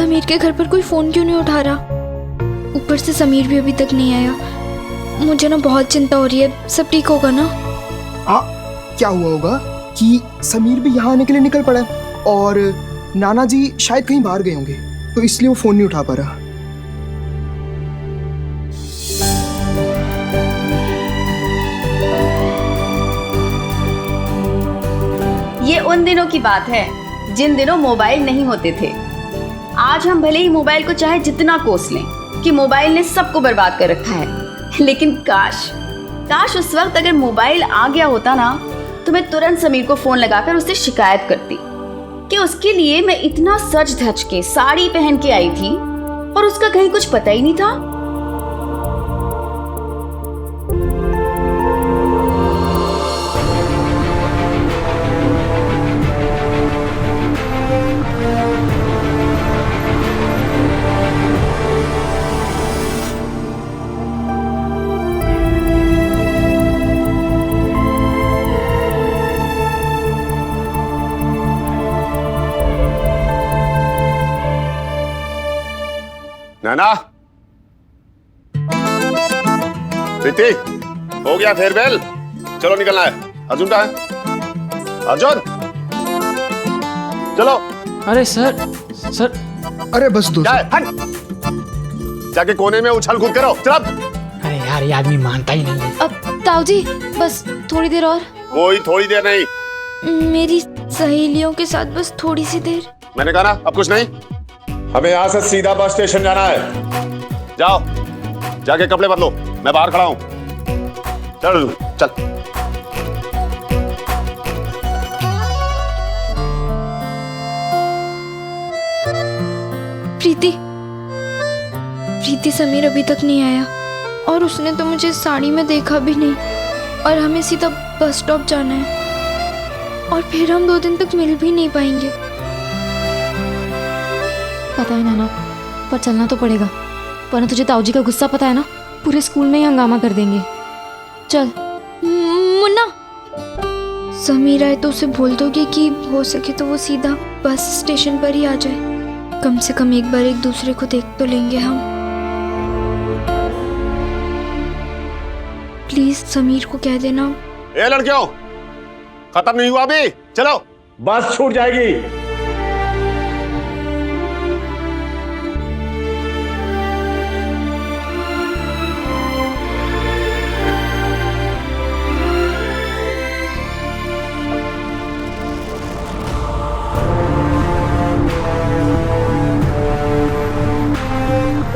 समीर के घर पर कोई फोन क्यों नहीं उठा रहा? ऊपर से समीर भी अभी तक नहीं आया। मुझे ना बहुत चिंता हो रही है। सब ठीक होगा ना? क्या हुआ होगा कि समीर भी यहाँ आने के लिए निकल पड़ा है और नाना जी शायद कहीं बाहर गए होंगे, तो इसलिए वो फोन नहीं उठा पा रहा। ये उन दिनों की बात है जिन दिनों मोबाइल नहीं होते थे। आज हम भले ही मोबाइल को चाहे जितना कोस लें कि मोबाइल ने सबको बर्बाद कर रखा है, लेकिन काश उस वक्त अगर मोबाइल आ गया होता ना, तो मैं तुरंत समीर को फोन लगाकर उससे शिकायत करती कि उसके लिए मैं इतना सज धज के साड़ी पहन के आई थी और उसका कहीं कुछ पता ही नहीं था। नाना, प्रीति, हो गया फेयरवेल? चलो निकलना है। अर्जुन कहाँ है? अर्जुन, चलो। अरे सर। अरे बस दोस्त, जाके कोने में उछल कूद करो। चल। अरे यार, ये आदमी मानता ही नहीं है। अब ताऊ जी बस थोड़ी देर और। कोई थोड़ी देर नहीं, मेरी सहेलियों के साथ बस थोड़ी सी देर। मैंने कहा ना, अब कुछ नहीं। हमें यहाँ से सीधा बस स्टेशन जाना है। जाओ, जाके कपड़े बदलो, मैं बाहर खड़ा हूँ। चल चल। प्रीति समीर अभी तक नहीं आया और उसने तो मुझे साड़ी में देखा भी नहीं, और हमें सीधा बस स्टॉप जाना है और फिर हम 2 दिन तक मिल भी नहीं पाएंगे। पता है नाना, पर चलना तो पड़ेगा, वरना तुझे ताऊ जी का गुस्सा पता है ना, पूरे स्कूल में ही हंगामा कर देंगे। चल। मुन्ना, समीर आए तो उसे बोल दोगे कि हो सके तो वो सीधा बस स्टेशन पर ही आ जाए। कम से कम एक बार एक दूसरे को देख तो लेंगे हम। प्लीज समीर को कह देना। ए लड़कियों, खत्म नहीं हुआ अभी, चलो। बस छूट जाएगी।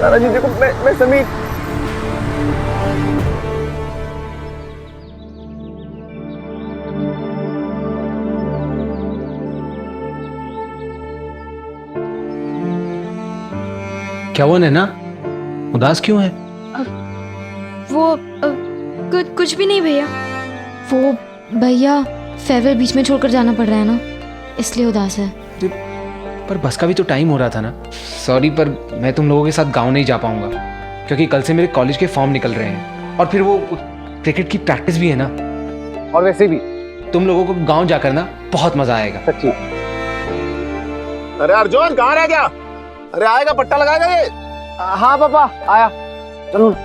नाना जी देखो, मैं समीर। क्या हुआ नैना, उदास क्यों है? वो कुछ भी नहीं भैया। वो भैया फेयरवेल बीच में छोड़कर जाना पड़ रहा है ना, इसलिए उदास है। पर बस का भी तो टाइम हो रहा था ना। सॉरी, पर मैं तुम लोगों के साथ गांव नहीं जा पाऊंगा, क्योंकि कल से मेरे कॉलेज के फॉर्म निकल रहे हैं और फिर वो क्रिकेट की प्रैक्टिस भी है ना। और वैसे भी तुम लोगों को गांव जाकर ना बहुत मजा आएगा, सच्ची। अरे अर्जुन कहाँ रह गया? अरे आएगा, पट्टा लगाएगा ये। हाँ पापा, आया। चलो।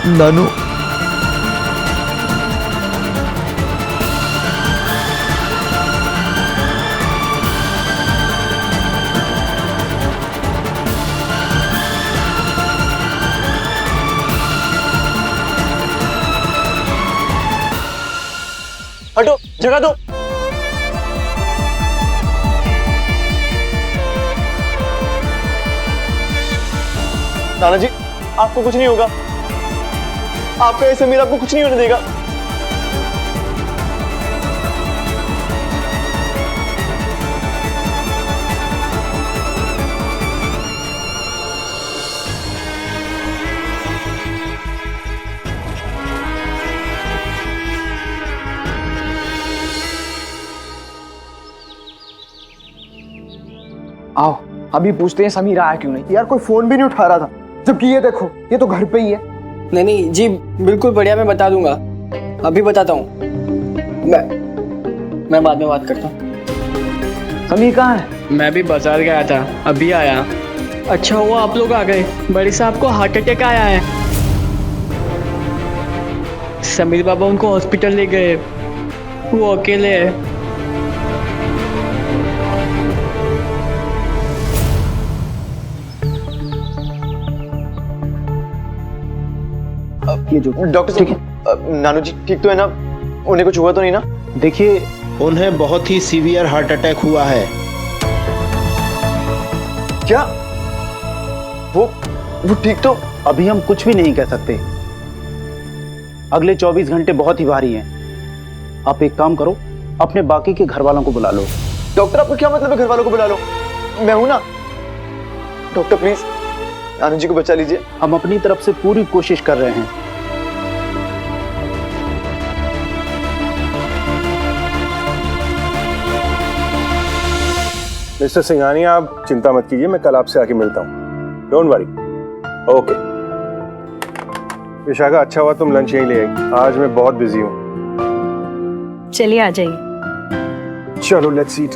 नानू, हटो, जगह दो। नाना जी, आपको कुछ नहीं होगा। आपका ये समीर आपको कुछ नहीं होने देगा। आओ अभी पूछते हैं समीर आया क्यों नहीं। यार कोई फोन भी नहीं उठा रहा था, जबकि ये देखो ये तो घर पे ही है। नहीं जी बिल्कुल बढ़िया, मैं बता दूंगा, अभी बताता हूँ। मैं बाद में बात करता हूँ। समीर कहाँ है? मैं भी बाजार गया था, अभी आया। अच्छा हुआ आप लोग आ गए, बड़े साहब को हार्ट अटैक आया है। समीर बाबा उनको हॉस्पिटल ले गए, वो अकेले है। ये जो डॉक्टर साहब, नानू जी ठीक तो है ना? उन्हें कुछ हुआ तो नहीं ना? देखिए उन्हें बहुत ही सीवियर हार्ट अटैक हुआ है। क्या वो ठीक तो? अभी हम कुछ भी नहीं कह सकते, अगले 24 घंटे बहुत ही भारी हैं। आप एक काम करो, अपने बाकी के घर वालों को बुला लो। डॉक्टर आपका क्या मतलब है घर वालों को बुला लो? मैं हूं ना। डॉक्टर प्लीज नानू जी को बचा लीजिए। हम अपनी तरफ से पूरी कोशिश कर रहे हैं। मिस्टर सिंघानी, आप चिंता मत कीजिए, मैं कल आपसे आके मिलता हूँ। Don't worry. ओके विशाखा, अच्छा हुआ तुम लंच यहीं ले आई, आज मैं बहुत बिजी हूँ। चलिए आ जाइए। चलो लेट्स ईट।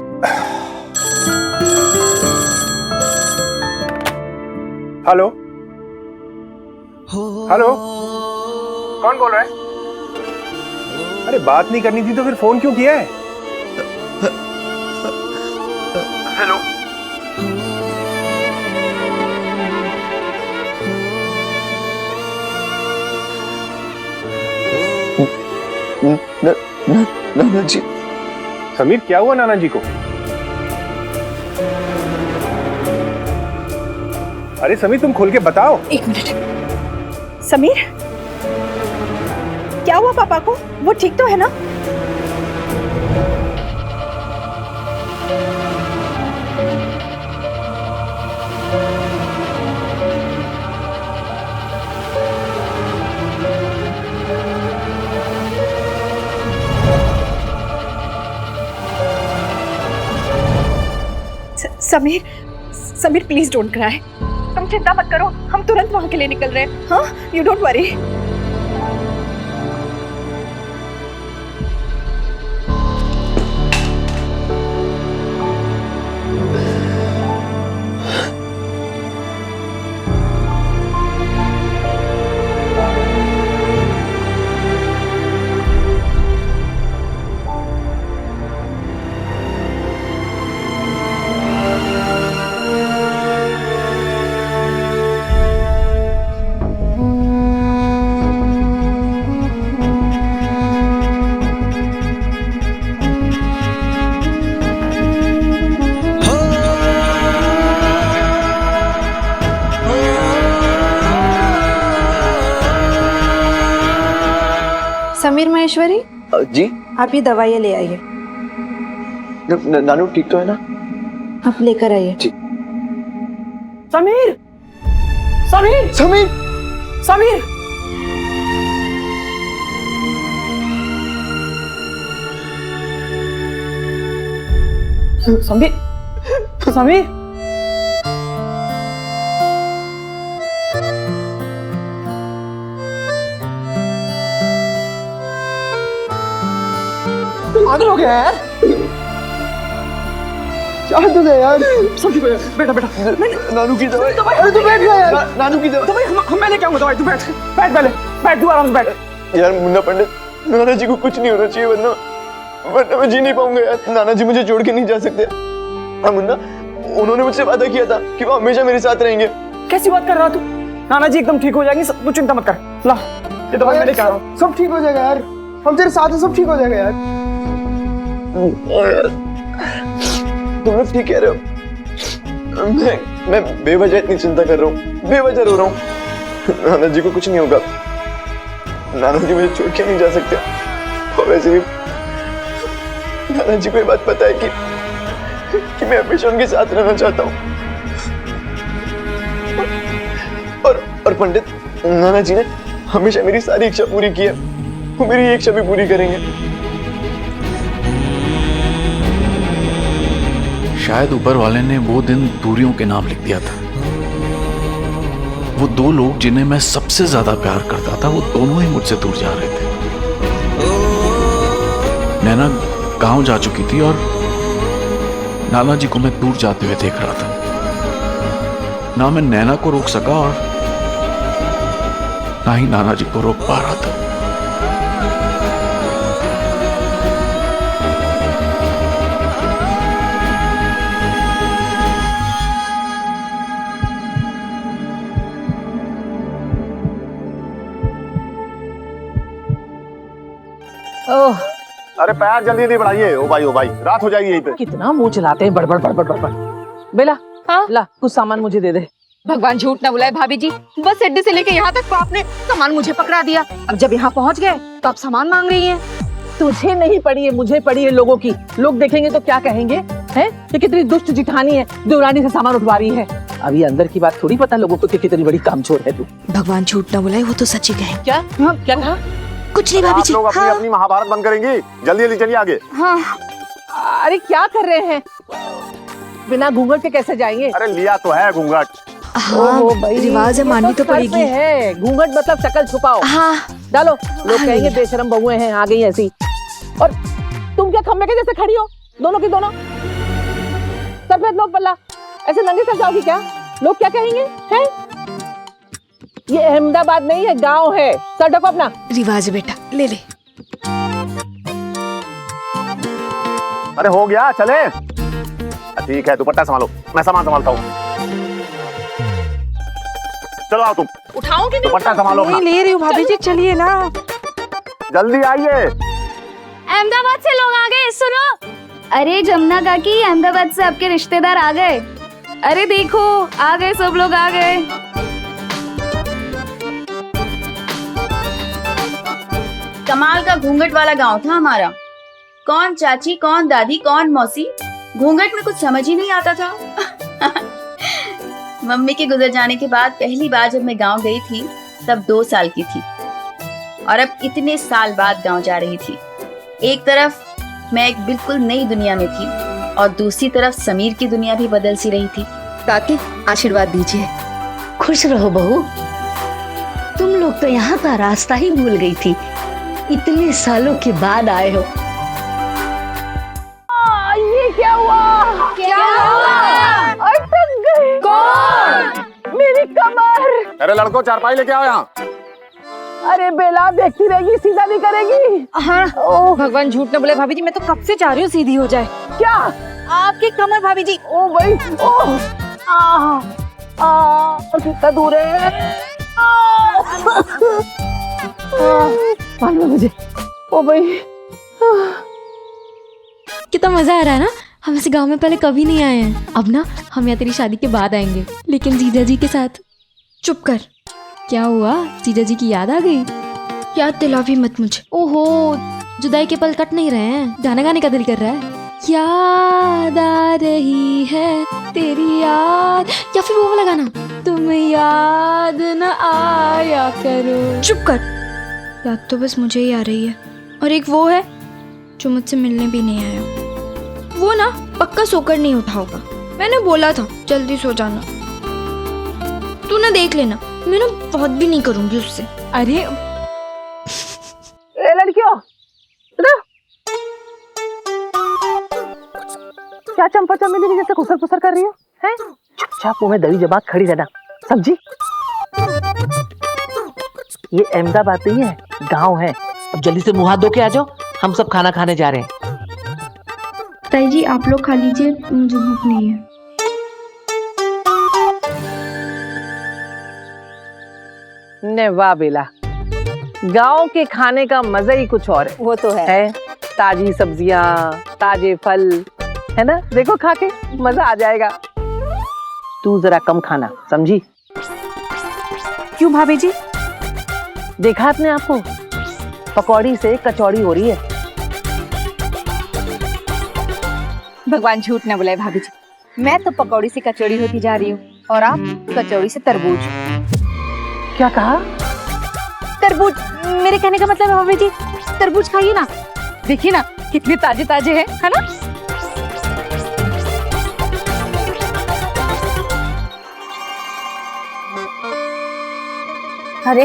हेलो हेलो, कौन बोल रहा है? अरे बात नहीं करनी थी तो फिर फोन क्यों किया है? हेलो नाना जी। समीर, क्या हुआ नाना जी को? अरे समीर, तुम खोल के बताओ। एक मिनट। समीर, क्या हुआ पापा को? वो ठीक तो है ना? Sameer, Sameer please don't cry. तुम चिंता मत करो, हम तुरंत वहां के लिए निकल रहे हैं। हाँ, you don't worry. Sameer Maheshwari ji, आप ये दवाइयाँ ले आइए। नानू ठीक तो है ना? आप लेकर आइए। जी। समीर, समीर, समीर, समीर, समीर, समीर, पागल हो गया यार। क्या हो गया यार? सब ठीक हो जाएगा। बेटा बेटा, नानू की दवाई। अरे तू बैठ जा यार। नानू की दवाई। मैं लेके आऊंगा दवाई, तू बैठ बैठ, पहले बैठ, तू आराम से बैठ। यार मुन्ना पंडित, नाना जी को कुछ नहीं होना चाहिए, वरना मैं जी नहीं पाऊंगा यार। नाना जी मुझे छोड़ के नहीं जा सकते। हाँ मुन्ना, उन्होंने मुझसे वादा किया था कि वो हमेशा मेरे साथ रहेंगे। कैसी बात कर रहा तू? नाना जी एकदम ठीक हो जाएंगे, तू चिंता मत कर। ला ये दवाई मैं लेके आ रहा हूँ। सब ठीक हो जाएगा यार, हम तेरे साथ हैं, सब ठीक हो जाएगा यार। तुम लोग ठीक कह रहे हो। मैं बेवजह इतनी चिंता कर रहा हूँ, बेवजह रो रहा हूँ। नाना जी को कुछ नहीं होगा, नाना जी मुझे छोड़ के नहीं जा सकते। और वैसे भी नाना जी को ये बात पता है कि मैं हमेशा उनके साथ रहना चाहता हूँ। और पंडित, नाना जी ने हमेशा मेरी सारी इच्छा पूरी की है, वो मेरी इच्छा भी पूरी करेंगे। शायद ऊपर वाले ने वो दिन दूरियों के नाम लिख दिया था। वो दो लोग जिन्हें मैं सबसे ज्यादा प्यार करता था, वो दोनों ही मुझसे दूर जा रहे थे। नैना गांव जा चुकी थी और नाना जी को मैं दूर जाते हुए देख रहा था। ना मैं नैना को रोक सका और ना ही नाना जी को रोक पा रहा था। ओह, अरे पैर जल्दी जल्दी बढ़ाइए। ओ भाई रात हो जाएगी यहीं पे। कितना मुंह चलाते हैं, बड़बड़ बड़बड़ बड़बड़। बेला, हाँ? ला कुछ सामान मुझे दे दे। भगवान झूठ ना बुलाए भाभी जी, बस अड्डे से लेके यहाँ तक तो आपने सामान मुझे पकड़ा दिया। अब जब यहाँ पहुँच गए तो आप सामान मांग रही हैं। तुझे नहीं पड़ी है, मुझे पड़ी है लोगों की। लोग देखेंगे तो क्या कहेंगे, हैं? ये कितनी दुष्ट जिठानी है, देवरानी से सामान उठवा रही है। अभी अंदर की बात थोड़ी पता लोगों को कि कितनी बड़ी कामचोर है तू। भगवान झूठ ना बुलाए, वो तो सच ही कहे। क्या? हाँ, क्या कहा? कुछ नहीं भाभी जी। लोग अपनी अपनी महाभारत बंद करेंगी। जल्दी जल्दी चलिए आगे। हाँ, अरे क्या कर रहे हैं? बिना घूंघट के कैसे जाएंगे? अरे लिया तो है घूंघट। हाँ, रिवाज है, माननी तो पड़ेगी। है घूंघट मतलब शक्ल छुपाओ। हाँ, डालो। लोग कहेंगे बेशरम बहुएं हैं, आ गई ऐसी। और तुम क्या खम्बे के जैसे खड़ी हो, दोनों की दोनों? सफेद लोग पल्ला ऐसे नंगे सर जाओगी क्या? लोग क्या कहेंगे, हैं? ये अहमदाबाद नहीं है, गांव है। सर ढको अपना। रिवाज है बेटा, ले ले। अरे हो गया, चले। ठीक है, दुपट्टा संभालो, मैं सामान संभालता हूँ। चलो आओ तुम। उठाओ कि नहीं? दुपट्टा संभालो अपना। ले रही हूँ भाभी जी, चलिए ना। जल्दी आइए। अहमदाबाद से लोग आ गए, सुनो। अरे जमुना काकी, अहमदाबाद से आपके रिश्तेदार आ गए। अरे देखो, आ गए, सब लोग आ गए। कमाल का घूंघट वाला गांव था हमारा। कौन चाची, कौन दादी, कौन मौसी, घूंघट में कुछ समझ ही नहीं आता था। मम्मी के गुजर जाने के बाद पहली बार जब मैं गांव गई थी तब 2 साल की थी, और अब इतने साल बाद गांव जा रही थी। एक तरफ मैं एक बिल्कुल नई दुनिया में थी और दूसरी तरफ समीर की दुनिया भी बदल सी रही थी। काकी, आशीर्वाद दीजिए। खुश रहो बहू। तुम लोग तो यहाँ का रास्ता ही भूल गई थी, इतने सालों के बाद आए हो। ये क्या हुआ? क्या हुआ? अटक गए। कौन? मेरी कमर। अरे लड़को, चारपाई लेके आओ यहाँ। अरे बेला, देखती रहेगी, सीधा नहीं करेगी। हाँ, ओ भगवान झूठ न बोले भाभी जी, मैं तो कब से चाह रही हूँ सीधी हो जाए। क्या? आपकी कमर भाभी जी। ओ भाई, ओ कितना दूर है। मालूम है मुझे। ओ भाई, कितना मजा आ रहा है ना। हम ऐसे गांव में पहले कभी नहीं आए हैं। अब ना हम यहाँ तेरी शादी के बाद आएंगे, लेकिन जीजा जी के साथ। चुप कर। क्या हुआ? जीजा जी की याद आ गई? याद दिला भी मत मुझे। ओहो, जुदाई के पल कट नहीं रहे हैं, गाना गाने का दिल कर रहा है। याद आ रही है तेरी याद, या फिर वो वाला गाना, तुम याद न आया करो। चुप कर। याद तो बस मुझे ही आ रही है, और एक वो है जो मुझसे मिलने भी नहीं आया। वो ना पक्का सोकर नहीं उठा होगा। मैंने बोला था जल्दी सो जाना। तू ना देख लेना, मैं ना बहुत भी नहीं करूंगी उससे। अरे ए लड़कियों, क्या चंपा चमेली जैसे खुसर खुसर कर रही हो, हैं? चुपचाप मुंह में दही जबात खड़ी रहना, समझी? ये अहमदाबाद नहीं है, गांव है। अब जल्दी से मुंह हाथ धो के आ जाओ, हम सब खाना खाने जा रहे हैं। ताई जी आप लोग खा लीजिए, मुझे भूख नहीं है। ने वाह बेला, गांव के खाने का मजा ही कुछ और है। वो तो है। ताजी सब्जियां, ताजे फल, है ना? देखो खा के मजा आ जाएगा। तू जरा कम खाना, समझी? क्यों भाभी जी? देखा आपने आपको, पकौड़ी से कचौड़ी हो रही है। भगवान झूठ न बुलाए भाभी जी, मैं तो पकौड़ी से कचौड़ी होती जा रही हूँ और आप कचौड़ी से तरबूज। क्या कहा? तरबूज, मेरे कहने का मतलब है भाभी जी, तरबूज खाइए ना, देखिए ना कितने ताजे ताजे हैं, है ना? अरे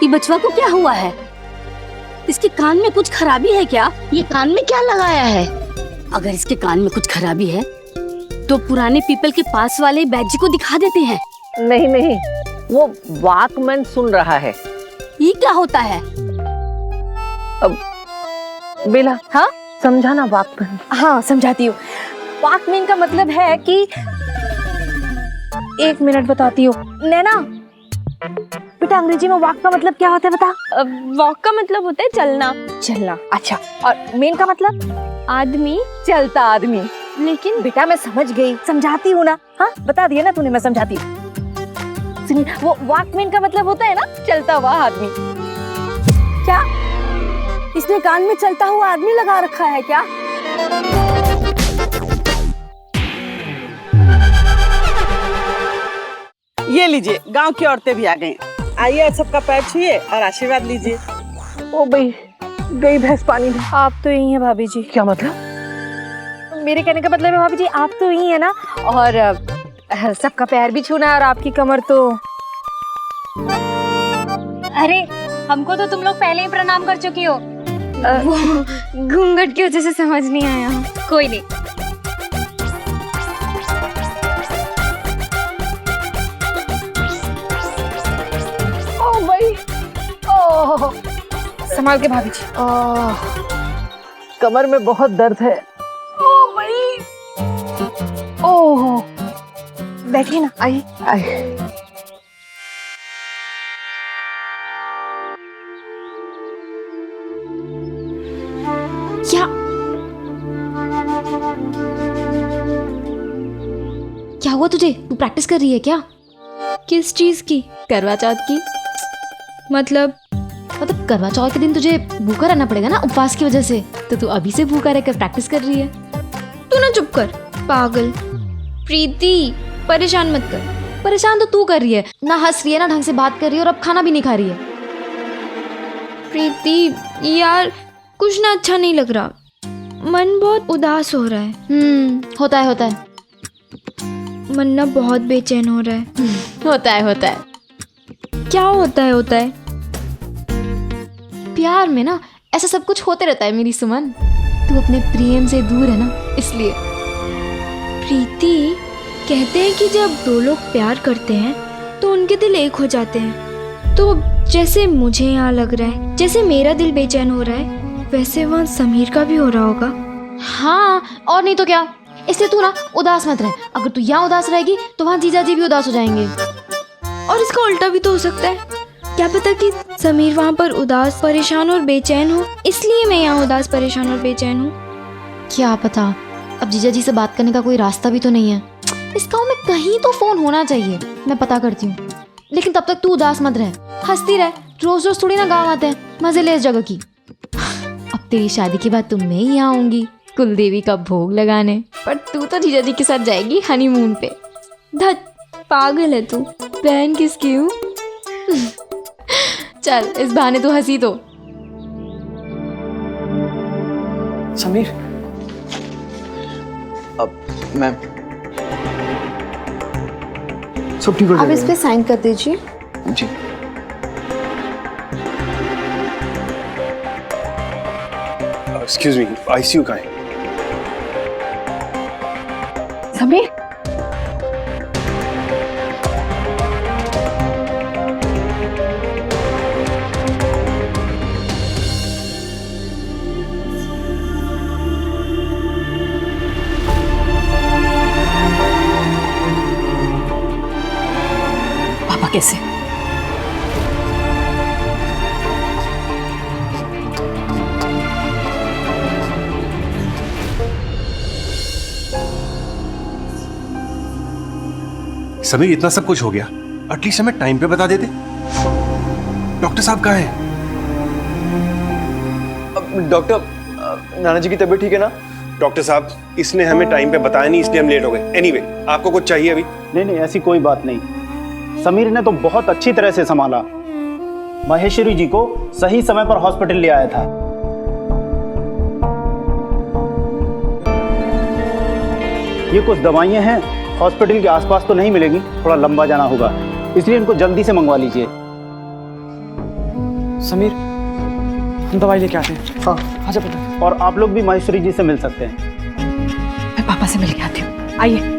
ये बचवा को क्या हुआ है? इसके कान में कुछ खराबी है क्या? ये कान में क्या लगाया है? अगर इसके कान में कुछ खराबी है तो पुराने पीपल के पास वाले बैजी को दिखा देते हैं। नहीं नहीं, वो वॉकमैन सुन रहा है। ये क्या होता है? अब बेला, हाँ समझाना वॉकमैन। हाँ समझाती हूँ। वॉकमैन का मतलब है कि, एक मिनट बताती हूँ। नैना बेटा, अंग्रेजी में वॉक का मतलब क्या होता है बता? वॉक का मतलब होता है चलना। चलना, अच्छा। और मेन का मतलब? आदमी, चलता आदमी। लेकिन बेटा मैं समझ गई, समझाती हूँ ना। हाँ बता दिया ना तूने, मैं समझाती हूँ। सुनिए, वो वॉकमैन का मतलब होता है ना चलता हुआ आदमी। क्या इसने कान में चलता हुआ आदमी लगा रखा है क्या? ये लीजिए, गांव की औरतें भी आ गई। आइए, सबका पैर छुइए और आशीर्वाद लीजिए। ओ भाई, गई भैंस पानी में। आप तो यही है भाभी जी। क्या मतलब? मेरे कहने का मतलब है भाभी जी, आप तो यही है ना, और सबका पैर भी छूना है और आपकी कमर तो। अरे हमको तो तुम लोग पहले ही प्रणाम कर चुकी हो। घूंघट की वजह से समझ नहीं आया। कोई नहीं। ओ भाई, ओह संभाल के भाभी जी। कमर में बहुत दर्द है। ओ भाई, ओह बैठिए ना, आइए आइए। क्या हुआ तुझे? तू प्रैक्टिस कर रही है क्या? किस चीज की? करवा चौथ की। मतलब करवा चौथ के दिन तुझे भूखा रहना पड़ेगा ना, उपवास की वजह से। तो तू अभी से भूखा रहकर प्रैक्टिस कर रही है। तू ना चुप कर पागल। प्रीति परेशान मत कर। परेशान तो तू कर रही है ना, हंस रही है ना, ढंग से बात कर रही है, और अब खाना भी नहीं खा रही है। प्रीति यार कुछ ना अच्छा नहीं लग रहा, मन बहुत उदास हो रहा है। होता है। मन ना बहुत बेचैन हो रहा है। होता है। क्या होता है? प्यार में ना ऐसा सब कुछ होते रहता है मेरी सुमन। तू अपने प्रेम से दूर है ना, इसलिए। प्रीति कहते हैं कि जब दो लोग प्यार करते हैं तो उनके दिल एक हो जाते हैं। तो जैसे मुझे यहाँ लग रहा है, जैसे मेरा दिल बेचैन हो रहा है, वैसे वहाँ समीर का भी हो रहा होगा। हाँ, और नहीं तो क्या। इसलिए तू ना उदास मत रह। अगर तू यहाँ उदास रहेगी तो वहाँ जीजा जी भी उदास हो जाएंगे। और इसका उल्टा भी तो हो सकता है। क्या पता कि समीर वहाँ पर उदास, परेशान और बेचैन हो, इसलिए मैं यहाँ उदास, परेशान और बेचैन हूँ। क्या पता। अब जीजा जी से बात करने का कोई रास्ता भी तो नहीं है। इस गाँव में कहीं तो फोन होना चाहिए, मैं पता करती हूँ। लेकिन तब तक तू उदास मत रह, हंसती रह। रोज रोज थोड़ी ना गाँव आते हैं, मजे ले इस जगह की। अब तेरी शादी के बाद मैं ही यहाँ आऊंगी कुलदेवी का भोग लगाने, पर तू तो जीजा जी के साथ जाएगी हनीमून पे। धत, पागल है तू। बहन किसकी हूँ? चल इस बहाने तू हंसी तो। समीर, अब मैं सब ठीक हो आप इस जाएगा। पे साइन कर दीजिए। जी। एक्सक्यूज मी, आईसीयू कहाँ है? समीर, पापा कैसे? समीर, इतना सब कुछ हो गया, एटलीस्ट हमें टाइम पे बता देते। डॉक्टर साहब कहाँ हैं? डॉक्टर, नाना जी की तबीयत ठीक है ना? डॉक्टर साहब, इसने हमें टाइम पे बताया नहीं, इसलिए हम लेट हो गए। एनीवे, आपको कुछ चाहिए अभी? नहीं, ऐसी कोई बात नहीं। समीर ने तो बहुत अच्छी तरह से संभाला। महेश्वरी जी को सही समय पर हॉस्पिटल ले आया था। ये कुछ दवाइयां हैं, हॉस्पिटल के आसपास तो नहीं मिलेगी, थोड़ा लंबा जाना होगा, इसलिए इनको जल्दी से मंगवा लीजिए। समीर, हम दवाई लेके आते हैं। हाँ आजा बेटा। और आप लोग भी माहेश्वरी जी से मिल सकते हैं। मैं पापा से मिल के आती हूँ, आइए।